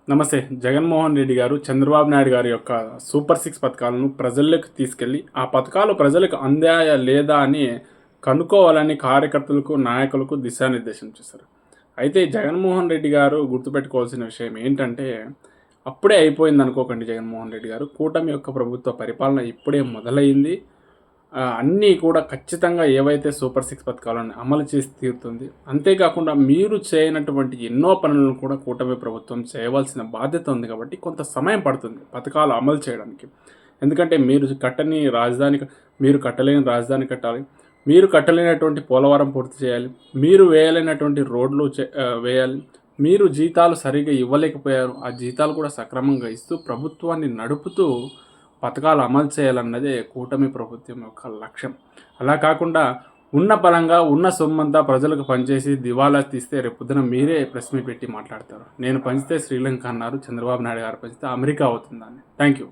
నమస్తే. జగన్మోహన్ రెడ్డి గారు చంద్రబాబు నాయుడు గారి యొక్క సూపర్ 6 పథకాలను ప్రజల్లోకి తీసుకెళ్ళి, ఆ పథకాలు ప్రజలకు అందాయా లేదా అని కనుక్కోవాలని కార్యకర్తలకు, నాయకులకు దిశానిర్దేశం చేశారు. అయితే జగన్మోహన్ రెడ్డి గారు గుర్తుపెట్టుకోవాల్సిన విషయం ఏంటంటే, అప్పుడే అయిపోయిందనుకోకండి జగన్మోహన్ రెడ్డి గారు. కూటమి యొక్క ప్రభుత్వ పరిపాలన ఇప్పుడే మొదలైంది. అన్నీ కూడా ఖచ్చితంగా ఏవైతే సూపర్ 6 పథకాలను అమలు చేసి తీరుతుంది. అంతేకాకుండా మీరు చేయనటువంటి ఎన్నో పనులను కూడా కూటమి ప్రభుత్వం చేయవలసిన బాధ్యత ఉంది కాబట్టి కొంత సమయం పడుతుంది పథకాలు అమలు చేయడానికి. ఎందుకంటే మీరు కట్టలేని రాజధాని కట్టాలి. మీరు కట్టలేనటువంటి పోలవరం పూర్తి చేయాలి. మీరు వేయలేనటువంటి రోడ్లు వేయాలి. మీరు జీతాలు సరిగ్గా ఇవ్వలేకపోయారు. ఆ జీతాలు కూడా సక్రమంగా ఇస్తూ ప్రభుత్వాన్ని నడుపుతూ పథకాలు అమలు చేయాలన్నదే కూటమి ప్రభుత్వం యొక్క లక్ష్యం. అలా కాకుండా ఉన్న బలంగా ఉన్న సొమ్మంతా ప్రజలకు పనిచేసి దివాలా తీస్తే రేపొద్దున మీరే ప్రెస్ మీట్ పెట్టి మాట్లాడతారు. నేను పంచితే శ్రీలంక అన్నారు, చంద్రబాబు నాయుడు గారు పంచితే అమెరికా అవుతుందని. Thank you.